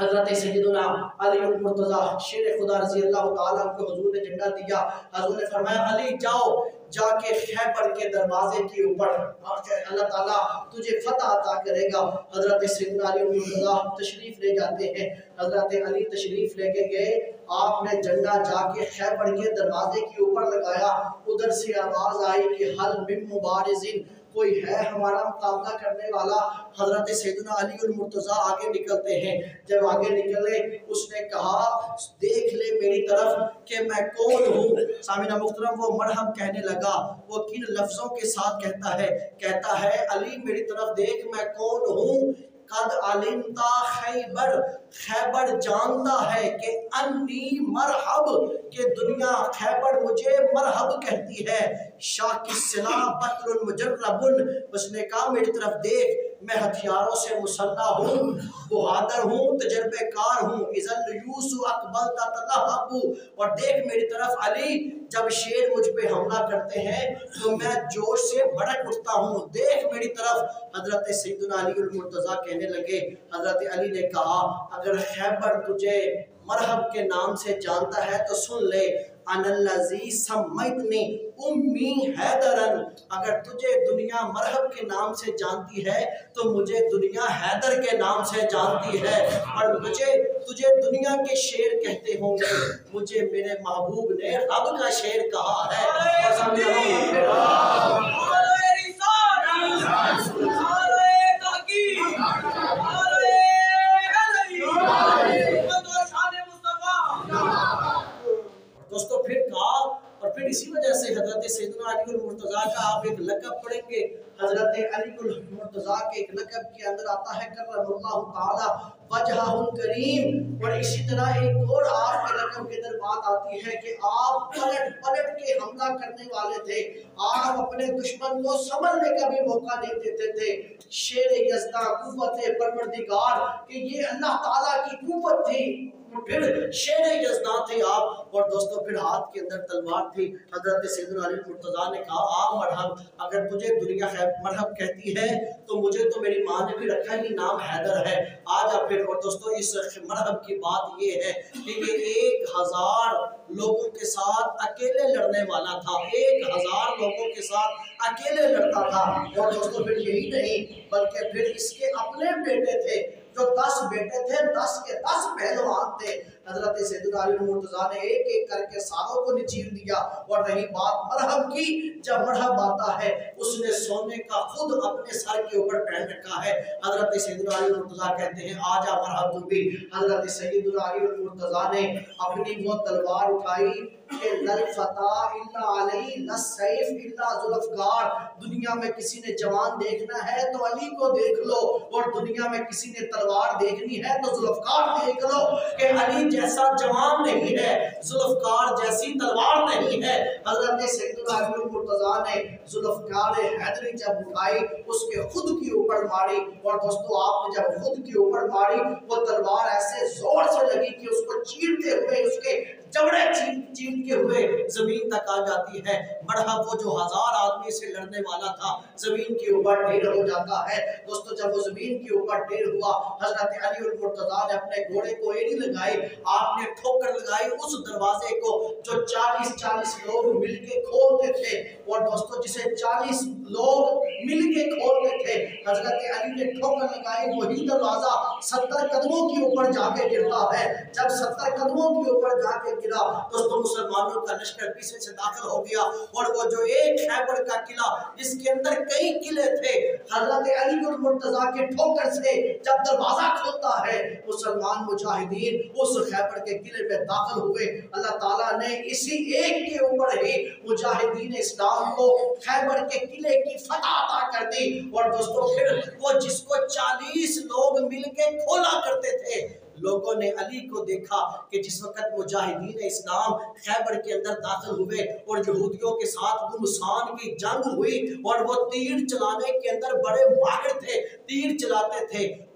حضرت سیدنا علی المرتضیٰ شیر خدا رضی اللہ تعالیٰ عنہ کو حضور نے جھنڈا دیا. حضور نے فرمایا علی جاؤ جا کے خیبر کے دروازے کے اوپر اللہ تعالیٰ تجھے فتح عطا کرے گا. حضرت سیدنا علی المرتضیٰ تشریف لے جاتے ہیں. حضرت علی تشریف لے کے گئے, آپ نے جھنڈا جا کے خیبر کے دروازے کے اوپر لگایا. ادھر سے آواز آئی کہ حل من مبارزین, کوئی ہے ہمارا مقابلہ کرنے والا. حضرت سیدنا علی المرتضیٰ آگے نکلتے ہیں. جب آگے نکلے اس نے کہا دیکھ لے میری طرف کہ میں کون ہوں. سامعین محترم, وہ مرحب کہنے لگا. وہ کن لفظوں کے ساتھ کہتا ہے علی میری طرف دیکھ میں کون ہوں. قد علمتا خیبر جانتا ہے کہ انی مرحب, کہ دنیا خیبر مجھے مرحب کہتی ہے. شاک السلاح بطر مجرب, اس نے کہا میری طرف دیکھ میں ہتھیاروں سے مسلح ہوں, بہادر ہوں, تجربے کار ہوں. اذن یوسف اقبلتا تلہب, اور دیکھ میری طرف علی جب شیر مجھ پہ حملہ کرتے ہیں تو میں جوش سے بھڑک اٹھتا ہوں. دیکھ میری طرف. حضرت سیدنا علی المرتضیٰ کہنے لگے, حضرت علی نے کہا اگر خیبر تجھے مرحب کے نام سے جانتا ہے تو سن لے, ان الذی سمیتنی امی حیدرن, اگر تجھے دنیا مرحب کے نام سے جانتی ہے تو مجھے دنیا حیدر کے نام سے جانتی ہے. اور تجھے دنیا کے شیر کہتے ہوں گے, مجھے میرے محبوب نے رب کا شیر کہا ہے. دوستو پھر کہا, اور پھر اسی وجہ سے حضرت سیدنا علی المرتضیٰ کا آپ ایک لقب پڑھیں گے. حضرت علی المرتضیٰ کے ایک لقب کے اندر آتا ہے کرم اللہ تعالی وجہہ الکریم. اور اسی طرح ایک اور آپ کے لقب کے اندر بات آتی ہے کہ آپ پلٹ کے حملہ کرنے والے تھے. آپ اپنے دشمن کو سنبھلنے کا بھی موقع نہیں دیتے تھے. شیر یزداں, قوت پروردگار, کہ یہ اللہ تعالیٰ کی قوت تھی. پھر شیر یزداں تھے آپ. اور دوستو پھر ہاتھ کے اندر تلوار تھی. حضرت سیدنا علی المرتضیٰ نے کہا آ مرحب, اگر تجھے دنیا مرحب کہتی ہے تو مجھے تو میری ماں نے بھی رکھا ہی نام حیدر ہے, آ جا پھر. اور دوستو اس مرحب کی بات یہ ہے کہ یہ 1000 لوگوں کے ساتھ اکیلے لڑنے والا تھا. 1000 لوگوں کے ساتھ اکیلے لڑتا تھا. اور دوستو پھر یہی نہیں بلکہ پھر اس کے اپنے بیٹے تھے, جو 10 بیٹے تھے, 10 کے 10 پہلوان تھے. حضرت سیدنا علی المرتضیٰ نے ایک ایک کر کے ساروں کو نچیر دیا. اور رہی بات مرحب کی, جب مرحب آتا ہے اس نے سونے کا خود اپنے سر کے اوپر پہن رکھا ہے. حضرت سیدنا علی المرتضیٰ کہتے ہیں آجا مرحب تو بھی. حضرت سیدنا علی المرتضیٰ نے اپنی وہ تلوار اٹھائی کہ لل فتح الا علی للسیف الا ذوالفقار, دنیا میں کسی نے جوان دیکھنا ہے تو علی کو دیکھ لو, اور دنیا میں کسی نے تلوار دیکھنی ہے تو ذوالفقار دیکھ لو. کہ علی جیسا جوان نہیں ہے, ذوالفقار جیسی تلوار نہیں ہے. حضرت سیدنا علی المرتضیٰ نے ذوالفقار حیدری جب اٹھائی اس کے خود کے اوپر ماری. اور دوستو آپ نے جب خود کے اوپر ماری وہ تلوار ایسے زور سے لگی کہ اس کو چیرتے ہوئے اس کے جبڑے چیرتے ہوئے زمین تک آ جاتی ہے. مرحب وہ جو 1000 آدمی سے لڑنے والا تھا زمین کے اوپر ڈھیر ہو جاتا ہے. دوستو جب وہ زمین کے اوپر ڈھیر ہوا, حضرت علی المرتضیٰ نے اپنے گھوڑے کو ایڑی لگائی, آپ نے ٹھوکر لگائی اس دروازے کو جو 40 لوگ مل کے کھولتے تھے. اور دوستو جسے 40 لوگ مل کے کھولتے تھے, حضرت علی نے ٹھوکر لگائی, وہی دروازہ 70 قدموں کے اوپر جا کے گرتا ہے. جب 70 قدموں کے اوپر جا کے گرا دوستو مسلمانوں کا لشکر پیچھے سے داخل ہو گیا. اور وہ جو ایک خیبر کا قلعہ جس کے اندر کئی قلعے تھے, حضرت علی المرتضیٰ کے ٹھوکر سے جب دروازہ کھلتا ہے مسلمان مجاہدین اس خیبر کے قلعے میں داخل ہوئے. اللہ تعالیٰ نے اسی ایک کے اوپر ہی مجاہدین اسلام کو خیبر کے قلعے کی فتح عطا کر دی. اور دوستو پھر وہ جس کو 40 لوگ مل کے کھولا کرتے تھے, لوگوں نے علی کو دیکھا کہ جس وقت مجاہدین اسلام خیبر کے اندر داخل ہوئے اور یہودیوں کے ساتھ گمسان کی جنگ ہوئی, اور وہ تیر چلانے کے اندر بڑے ماہر تھے, تیر چلاتے تھے,